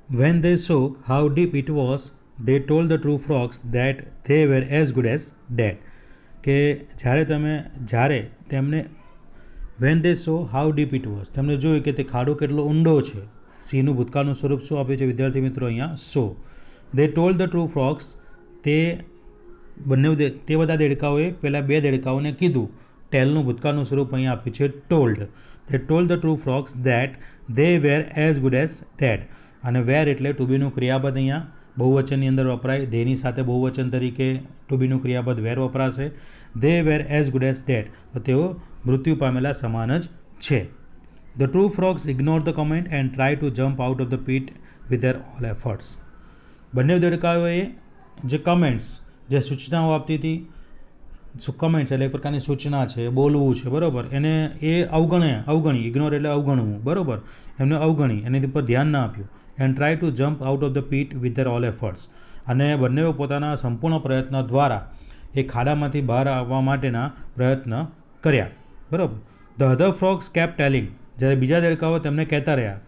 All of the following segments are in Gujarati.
When they saw how deep it was, they told the true frogs that they were as good as dead. કે જ્યારે તેમને when they so how deep it was, તેમને જોયું કે તે ખાડો કેટલો ઊંડો છે. સીનું ભૂતકાળનું સ્વરૂપ શું આપ્યું છે વિદ્યાર્થી મિત્રો અહીંયા? સો. દે ટોલ્ડ ધ ટ્રુ ફ્રોગ્સ, તે તે બધા દેડકાઓએ પેલા બે દેડકાઓને કીધું. ટેલનું ભૂતકાળનું સ્વરૂપ અહીંયા આપ્યું છે told. They told the two frogs that they were as good as dead. અને વેર એટલે ટુ બીનું ક્રિયાપદ અહીંયા બહુવચનની અંદર વપરાય. ધેની સાથે બહુવચન તરીકે ટુ બીનું ક્રિયાપદ વેર વપરાશે. They were as good as dead, તો તેઓ મૃત્યુ પામેલા સમાન જ છે. The two frogs ignore the comment and try to jump out of the pit with their all efforts. બંને દેડકાઓએ જે કમેન્ટ્સ, જે સૂચનાઓ આપતી હતી, કમેન્ટ્સ એટલે એક પ્રકારની સૂચના છે, બોલવું છે, બરાબર, એને એ અવગણી. ઇગ્નોર એટલે અવગણવું, બરાબર, એમને અવગણી, એની પર ધ્યાન ના આપ્યું. And try to jump out of the pit with their all efforts, અને બંનેઓ પોતાના સંપૂર્ણ પ્રયત્ન દ્વારા એ ખાડામાંથી બહાર આવવા માટેના પ્રયત્ન કર્યા, બરાબર. The other frogs kept telling, જ્યારે બીજા દેડકાઓ તેમને કહેતા રહ્યા,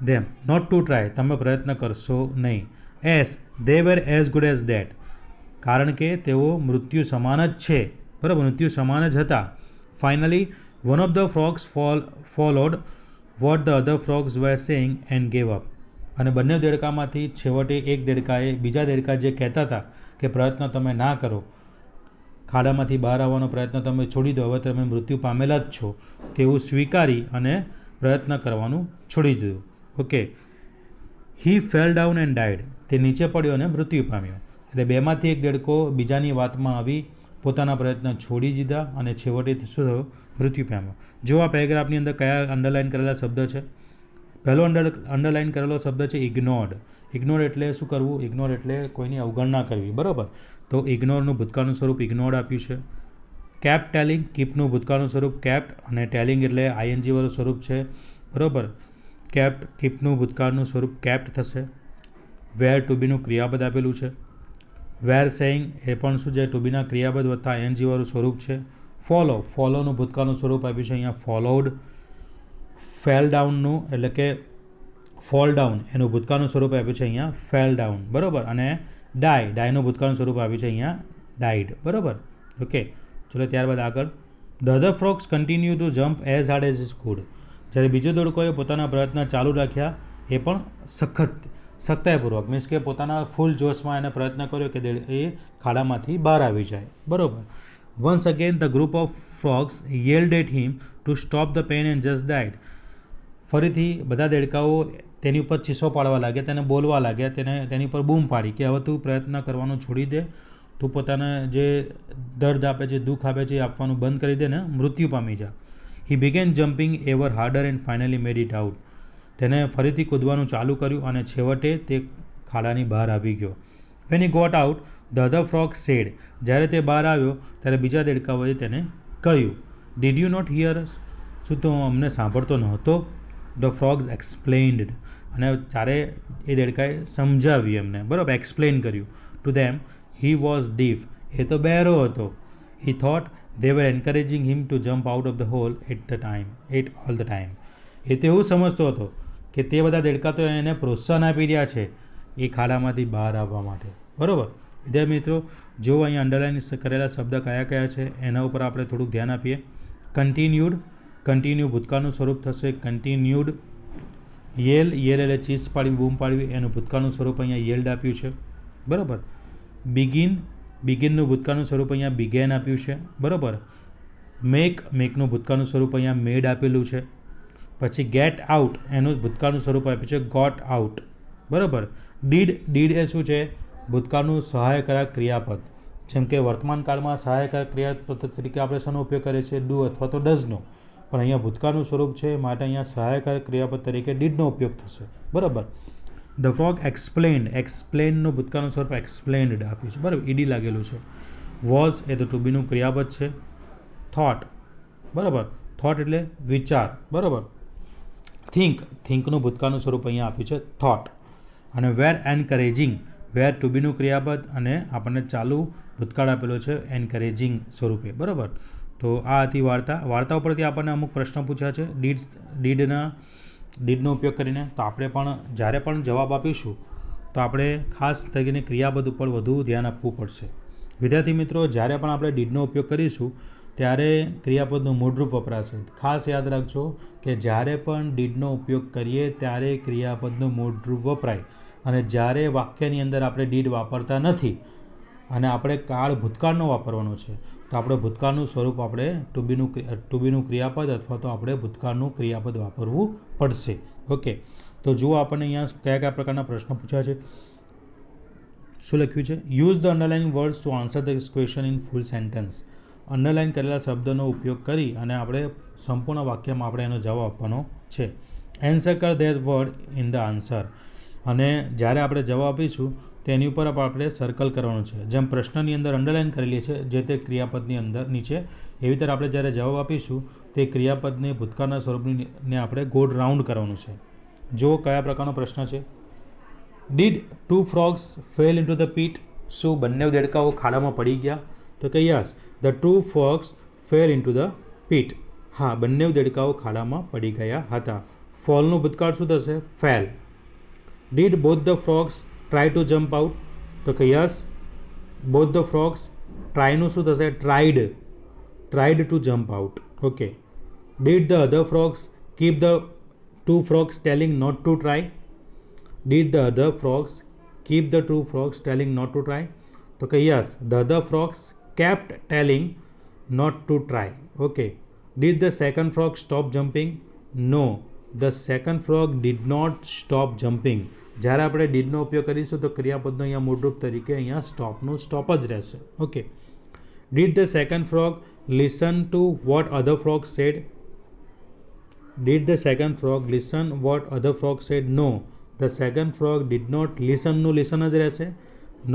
ધેમ નોટ ટુ ટ્રાય, તમે પ્રયત્ન કરશો નહીં. S they were as good as dead, કારણ કે તેઓ મૃત્યુ સમાન જ છે, બરાબર, મૃત્યુ સમાન જ હતા. Finally one of the frogs followed what the other frogs were saying and gave up. અને બંને દેડકામાંથી છેવટે એક દેડકાએ બીજા દેડકા જે કહેતા હતા કે પ્રયત્ન તમે ના કરો, ખાડામાંથી બહાર આવવાનો પ્રયત્ન તમે છોડી દો, હવે તમે મૃત્યુ પામેલા જ છો, તેવું સ્વીકારી અને પ્રયત્ન કરવાનું છોડી દીધું. Okay. He fell down and dyed, તે નીચે પડ્યો અને મૃત્યુ પામ્યો. એટલે બેમાંથી એક દેડકો બીજાની વાતમાં આવી પોતાના પ્રયત્ન છોડી દીધા અને છેવટે શું થયું? મૃત્યુ પામ્યો. જો આ પેરેગ્રાફની અંદર કયા અંડરલાઇન કરેલા શબ્દ છે? પહેલો અંડરલાઇન કરેલો શબ્દ છે ઇગ્નોર્ડ. ઇગ્નોર એટલે શું કરવું? ઇગ્નોર એટલે કોઈની અવગણના કરવી, બરાબર. તો ઇગ્નોરનું ભૂતકાળનું સ્વરૂપ ઇગ્નોર્ડ આપ્યું છે. કેપ ટેલિંગ, કીપનું ભૂતકાળનું સ્વરૂપ કેપ્ટ, અને ટેલિંગ એટલે આઈએનજી વાળું સ્વરૂપ છે, બરાબર. કેપ્ટ, કીપનું ભૂતકાળનું સ્વરૂપ કેપ્ટ થશે. વેર ટુ બીનું ક્રિયાપદ આપેલું છે. વેર સેઇંગ એ પણ શું છે? ટુ બીના ક્રિયાપદ વત્તા આઈએનજી વાળું સ્વરૂપ છે. ફોલોનું ભૂતકાળનું સ્વરૂપ આપ્યું છે અહીંયા ફોલોડ. ફેલ ડાઉનનું એટલે કે ફોલ ડાઉન, એનું ભૂતકાળનું સ્વરૂપ આપ્યું છે અહીંયા ફેલ ડાઉન, બરાબર. અને ડાયનું ભૂતકાળનું સ્વરૂપ આપ્યું છે અહીંયા ડાઇડ, બરાબર. ઓકે, ચલો ત્યારબાદ આગળ. The other frogs continue two jump as hard as is food. જ્યારે બીજો દેડકોએ પોતાના પ્રયત્ન ચાલુ રાખ્યા, એ પણ સખ્તાઈપૂર્વક, મીન્સ કે પોતાના ફૂલ જોશમાં એને પ્રયત્ન કર્યો કે એ ખાડામાંથી બહાર આવી જાય, બરાબર. Once again the group of frogs yelled at him to stop the pain and just died. ફરીથી બધા દેડકાઓ તેની ઉપર ચીસો પાડવા લાગ્યા, તેને બોલવા લાગ્યા, તેની પર બૂમ પાડી કે હવે તું પ્રયત્ન કરવાનું છોડી દે, તું પોતાને જે દર્દ આપે છે, દુઃખ આપે છે, એ આપવાનું બંધ કરી દે ને મૃત્યુ પામી જા. હી began jumping ever harder and finally made it out. તેને ફરીથી કૂદવાનું ચાલુ કર્યું અને છેવટે તે ખાડાની બહાર આવી ગયો. When he got out the other frog said, જ્યારે તે બહાર આવ્યો ત્યારે બીજા દેડકાઓએ તેને કહ્યું, did you not hear us, શું તું અમને સાંભળતો નહોતો? ધ ફ્રોગ્સ એક્સપ્લેન્ડ, અને ચારે એ દેડકાએ સમજાવ્યું એમને, બરાબર, એક્સપ્લેન કર્યું. To them he was deaf, એ તો બહેરો હતો. He thought they were encouraging him to jump out of the hole at all the time. એ તો એવું સમજતો હતો કે તે બધા દેડકા તો એને પ્રોત્સાહન આપી રહ્યા છે એ ખાડામાંથી બહાર આવવા માટે, બરાબર. વિદ્યાર્થી મિત્રો, જો અહીંયા અંડરલાઇન કરેલા શબ્દ કયા કયા છે એના ઉપર આપણે થોડુંક ધ્યાન આપીએ. કન્ટિન્યુ ભૂતકાળનું સ્વરૂપ થશે કન્ટિન્યુડ. યેલ એટલે ચીસ પાડવી, બૂમ પાડવી, એનું ભૂતકાળનું સ્વરૂપ અહીંયા યેલ્ડ આપ્યું છે, બરાબર. બિગિનનું ભૂતકાળનું સ્વરૂપ અહીંયા બિગેન આપ્યું છે, બરાબર. મેકનું ભૂતકાળનું સ્વરૂપ અહીંયા મેડ આપેલું છે. પછી ગેટ આઉટ, એનું ભૂતકાળનું સ્વરૂપ આપ્યું છે ગોટ આઉટ, બરાબર. ડીડ એ શું છે? ભૂતકાળનું સહાયકારક ક્રિયાપદ. જેમ કે વર્તમાન કાળમાં સહાયકારક ક્રિયાપદ તરીકે આપણે શેનો ઉપયોગ કરીએ છીએ? ડુ અથવા તો ડઝનો. પણ અહીંયા ભૂતકાળનું સ્વરૂપ છે માટે અહીંયા સહાયકારક ક્રિયાપદ તરીકે ડીડનો ઉપયોગ થશે, બરાબર. ધ ફ્રોગ એક્સપ્લેનનું ભૂતકાળનું સ્વરૂપ એક્સપ્લેન્ડ આપ્યું છે, બરાબર, ઈડી લાગેલું છે. વોઝ એ તો ટુ બીનું ક્રિયાપદ છે. થોટ, બરાબર, થોટ એટલે વિચાર, બરાબર. થિંકનું ભૂતકાળનું સ્વરૂપ અહીંયા આપ્યું છે થોટ. અને વેર એન્કરેજિંગ, વેર ટુ બીનું ક્રિયાપદ, અને આપણને ચાલુ ભૂતકાળ આપેલો છે એન્કરેજિંગ સ્વરૂપે, બરાબર. તો આ હતી વાર્તા. વાર્તા ઉપરથી આપણને અમુક પ્રશ્નો પૂછ્યા છે. ડીડના ડીડનો ઉપયોગ કરીને. તો આપણે પણ જ્યારે પણ જવાબ આપીશું તો આપણે ખાસ કરીને ક્રિયાપદ ઉપર વધુ ધ્યાન આપવું પડશે. વિદ્યાર્થી મિત્રો, જ્યારે પણ આપણે ડીડનો ઉપયોગ કરીશું ત્યારે ક્રિયાપદનું મૂળરૂપ વપરાશે. ખાસ યાદ રાખજો કે જ્યારે પણ ડીડનો ઉપયોગ કરીએ ત્યારે ક્રિયાપદનું મૂળરૂપ વપરાય, અને જ્યારે વાક્યની અંદર આપણે ડીડ વાપરતા નથી અને આપણે કાળ ભૂતકાળનો વાપરવાનો છે તો આપણે ભૂતકાળનું સ્વરૂપ આપણે ટુ બીનું ક્રિયાપદ અથવા તો આપણે ભૂતકાળનું ક્રિયાપદ વાપરવું પડશે. ઓકે, તો જુઓ આપણને અહીંયા કયા કયા પ્રકારના પ્રશ્નો પૂછ્યા છે. શું લખ્યું છે? Use the underline words to answer the question in full sentence. Underline કરેલા શબ્દનો ઉપયોગ કરી અને આપણે સંપૂર્ણ વાક્યમાં આપણે એનો જવાબ આપવાનો છે. Answer that word in the answer. અને જ્યારે આપણે જવાબ આપીશું તેની ઉપર આપણે સર્કલ કરવાનું છે. જેમ પ્રશ્નની અંદર અંડરલાઇન કરેલી છે જે તે ક્રિયાપદની અંદર નીચે, એવી રીતે આપણે જ્યારે જવાબ આપીશું તે ક્રિયાપદને ભૂતકાળના સ્વરૂપને આપણે ગોળ રાઉન્ડ કરવાનું છે. જો કયા પ્રકારનો પ્રશ્ન છે? Did two frogs fell into the pit. શું બંને દેડકાઓ ખાડામાં પડી ગયા? તો કે yes, the two frogs fell into the pit. હા, બંને દેડકાઓ ખાડામાં પડી ગયા હતા. ફોલનું ભૂતકાળ શું થશે? Fell. Did both the frogs try to jump out. તો કે યસ, બોથ ધ ફ્રોગ્સ. ટ્રાયનું શું થશે? Tried to jump out. Okay. Did the other frogs keep the two frogs telling not to try. Did the other frogs keep the two frogs telling not to try. તો કે yes, the other frogs kept telling not to try. Okay. Did the second frog stop jumping? No, the second frog did not stop jumping. જ્યારે આપણે ડીડનો ઉપયોગ કરીશું તો ક્રિયાપદનો અહીંયા મૂળરૂપ તરીકે અહીંયા સ્ટોપનું સ્ટોપ જ રહેશે. Okay. Did the second frog listen to what other frog said. Did the second frog listen what other frog said? No, the second frog did not લિસનનું લિસન જ રહેશે.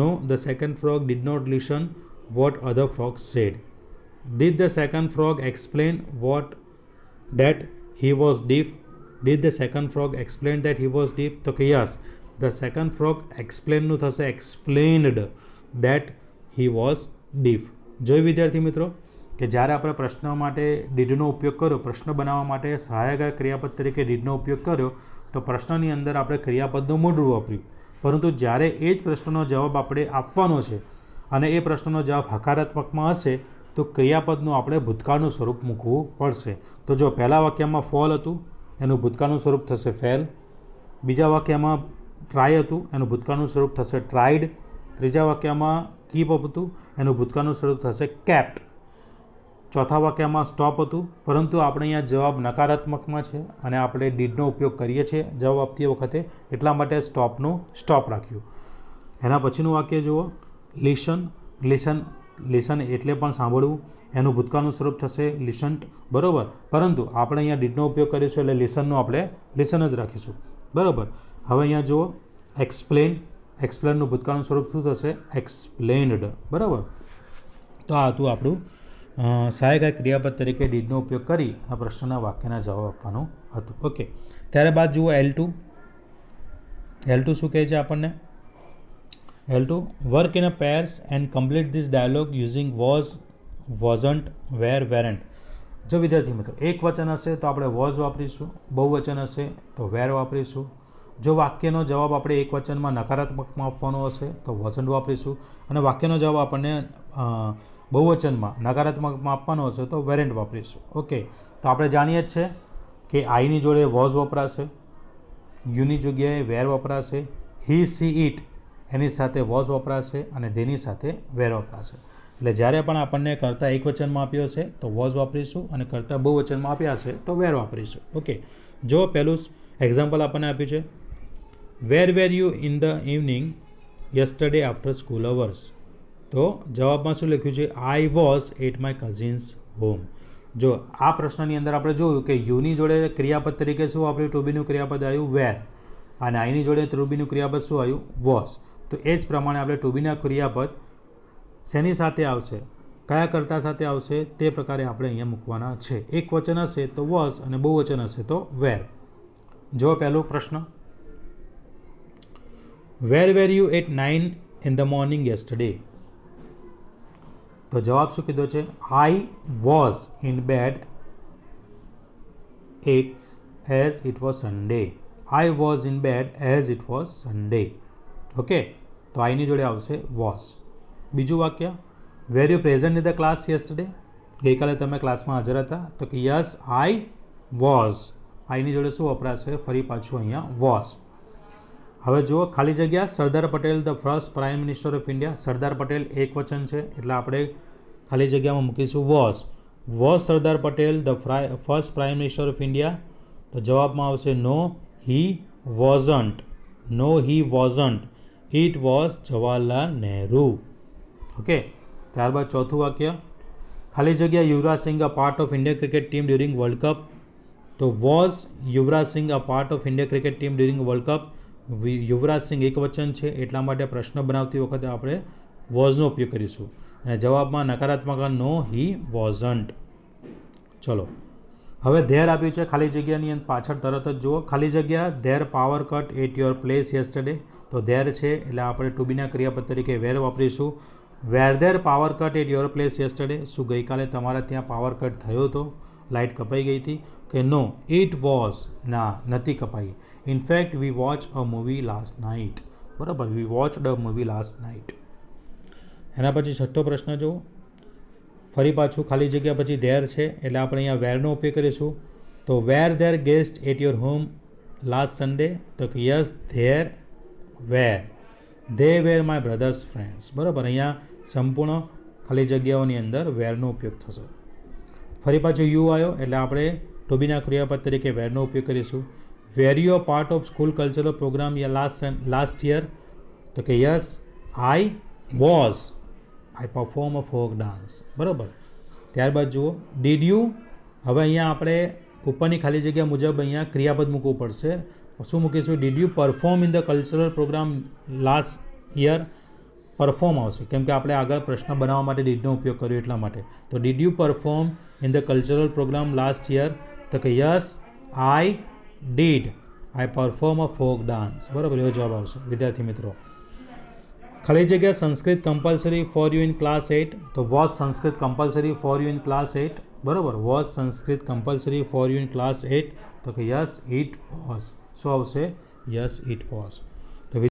No, the second frog did not listen what other frogs said. Did the second frog explain that he was deaf? Did the second frog explain that he was deaf? તો કે yes, the second frog explained નું થશે explained that he was deaf. જોઈ વિદ્યાર્થી મિત્રો કે જ્યારે આપણે પ્રશ્ન માટે ડીડનો ઉપયોગ કર્યો, પ્રશ્ન બનાવવા માટે સહાયક ક્રિયાપદ તરીકે ડીડનો ઉપયોગ કર્યો તો પ્રશ્નની અંદર આપણે ક્રિયાપદનું મૂળરૂપ વાપર્યું, પરંતુ જ્યારે એ જ પ્રશ્નનો જવાબ આપણે આપવાનો છે અને એ પ્રશ્નનો જવાબ હકારાત્મકમાં હશે તો ક્રિયાપદનું આપણે ભૂતકાળનું સ્વરૂપ મૂકવું પડશે. તો જો પહેલા વાક્યમાં ફોલ હતું એનું ભૂતકાળનું સ્વરૂપ થશે ફેલ. બીજા વાક્યમાં ટ્રાય હતું એનું ભૂતકાળનું સ્વરૂપ થશે ટ્રાઈડ. ત્રીજા વાક્યમાં કીપ અપ હતું એનું ભૂતકાળનું સ્વરૂપ થશે કેપ્ટ. ચોથા વાક્યમાં સ્ટોપ હતું, પરંતુ આપણે અહીંયા જવાબ નકારાત્મકમાં છે અને આપણે ડીડનો ઉપયોગ કરીએ છીએ જવાબ આપતી વખતે, એટલા માટે સ્ટોપનું સ્ટોપ રાખ્યું. એના પછીનું વાક્ય જુઓ. લિસન એટલે પણ સાંભળવું, એનું ભૂતકાળનું સ્વરૂપ થશે લિસન્ટ. બરાબર, પરંતુ આપણે અહીંયા ડીડનો ઉપયોગ કરીશું એટલે લિસનનું આપણે લિસન જ રાખીશું. બરાબર. હવે અહીંયા જુઓ એક્સપ્લેનનું ભૂતકાળનું સ્વરૂપ શું થશે? એક્સપ્લેન્ડ. બરાબર. તો આ હતું આપણું સહાયક ક્રિયાપદ તરીકે ડીડનો ઉપયોગ કરી આ પ્રશ્નના વાક્યના જવાબ આપવાનું હતું. ઓકે. ત્યારબાદ જુઓ L2 શું કહે છે આપણને? L2, work in a pairs and complete this dialogue using was, wasn't, were, weren't. જો વિદ્યાર્થી મિત્રો એક વચન હશે તો આપણે was વાપરીશું, બહુવચન હશે તો were વાપરીશું. જો વાક્યનો જવાબ આપણે એક વચનમાં નકારાત્મકમાં આપવાનો હશે તો wasn't વાપરીશું, અને વાક્યનો જવાબ આપણને બહુવચનમાં નકારાત્મકમાં આપવાનો હશે તો weren't વાપરીશું. ઓકે. તો આપણે જાણીએ જ છે કે આઈની જોડે was વપરાશે, યુની જગ્યાએ were વપરાશે, he, she, it એની સાથે was વપરાશે અને તેની સાથે were વપરાશે. એટલે જ્યારે પણ આપણને કર્તા એક વચનમાં આપ્યો છે તો was વાપરીશું અને કર્તા બહુવચનમાં આપ્યા છે તો were વાપરીશું. ઓકે. જો પહેલું એક્ઝામ્પલ આપણને આપ્યું છે, where were you in the evening yesterday after school hours. તો જવાબમાં શું લખ્યું છે? I was at my cousin's home. જો આ પ્રશ્નની અંદર આપણે જોયું કે યુની જોડે ક્રિયાપદ તરીકે શું વાપર્યું? ટુ બીનું ક્રિયાપદ આવ્યું વેર, અને આઈની જોડે ટુ બીનું ક્રિયાપદ શું આવ્યું? વોઝ. તો એ જ પ્રમાણે આપણે ટુ બીના ક્રિયાપદ શેની સાથે આવશે, કયા કર્તા સાથે આવશે તે પ્રકારે આપણે અહીંયા મૂકવાના છે. એક વચન હશે તો વોઝ અને બહુવચન હશે તો વેર. જો પહેલો પ્રશ્ન, વેર were you at 9 in the morning yesterday. તો જવાબ શું કીધો છે? I was in bed at as it was Sunday. I was in bed as it was Sunday. Okay, તો આઈની જોડે આવશે વોઝ. બીજું વાક્ય, were you present in the class yesterday? ગઈકાલે તમે ક્લાસમાં હાજર હતા? તો કે યસ આઈ વોઝ. આઈની જોડે શું વપરાશે? ફરી પાછું અહીંયા વોઝ. હવે જુઓ ખાલી જગ્યા, Sardar Patel the first prime minister of India. Sardar Patel એક વચન છે એટલે આપણે ખાલી જગ્યામાં મૂકીશું was. Was Sardar Patel the first prime minister of India? તો જવાબમાં આવશે no he wasn't. No he wasn't. It was Jawaharlal Nehru. Okay, ત્યારબાદ ચોથું વાક્ય, ખાલી જગ્યા, Yuvraj Singh a part of Indian cricket team during world cup? તો was Yuvraj Singh a part of Indian cricket team during world cup? Yuvraj Singh એક વચન છે એટલા માટે પ્રશ્ન બનાવતી વખતે આપણે વોઝનો ઉપયોગ કરીશું અને જવાબમાં નકારાત્મક નો હી વોઝન્ટ. ચલો, હવે ધેર આપ્યું છે ખાલી જગ્યાની પાછળ તરત જ જુઓ. ખાલી જગ્યા, there power cut at your place yesterday? તો ધેર છે એટલે આપણે ટુ બીના ક્રિયાપદ તરીકે વેર વાપરીશું. Were there power cut at your place yesterday? શું ગઈકાલે તમારા ત્યાં પાવર કટ થયો હતો? લાઇટ કપાઈ ગઈ હતી? કે નો ઇટ વોઝ. ના, નથી કપાઈ. In fact we watch a movie last night. બરાબર, we watched a movie last night. એના પછી છઠ્ઠો પ્રશ્ન જુઓ. ફરી પાછું ખાલી જગ્યા પછી ધેર છે એટલે આપણે અહીંયા વેરનો ઉપયોગ કરીશું. તો were there guest at your home last Sunday? તો કે yes there were. They were my brothers friends. બરાબર, અહીંયા સંપૂર્ણ ખાલી જગ્યાઓની અંદર વેરનો ઉપયોગ થશે. ફરી પાછું યુ આવ્યો એટલે આપણે ટુ બીના ક્રિયાપદ તરીકે વેરનો ઉપયોગ કરીશું. Were you a part of school cultural programme last year? તો કે yes I was. I perform a folk dance. બરાબર, ત્યારબાદ જુઓ ડીડ યુ. હવે અહીંયા આપણે ઉપરની ખાલી જગ્યા મુજબ અહીંયા ક્રિયાપદ મૂકવું પડશે. શું મૂકીશું? Did you perform in the cultural programme last year? Perform આવશે કેમ કે આપણે આગળ પ્રશ્ન બનાવવા માટે ડીડનો ઉપયોગ કર્યો એટલા માટે. તો did you perform in the cultural programme last year? તો કે yes I did. I perform a folk dance. બરાબર, એવો જવાબ આવશે. વિદ્યાર્થી મિત્રો, ખાલી જગ્યા, Sanskrit compulsory for you in class 8? તો was Sanskrit compulsory for you in class 8? બરાબર, was Sanskrit compulsory for you in class 8? તો કે યસ ઇટ વોઝ. શું આવશે? Yes it was.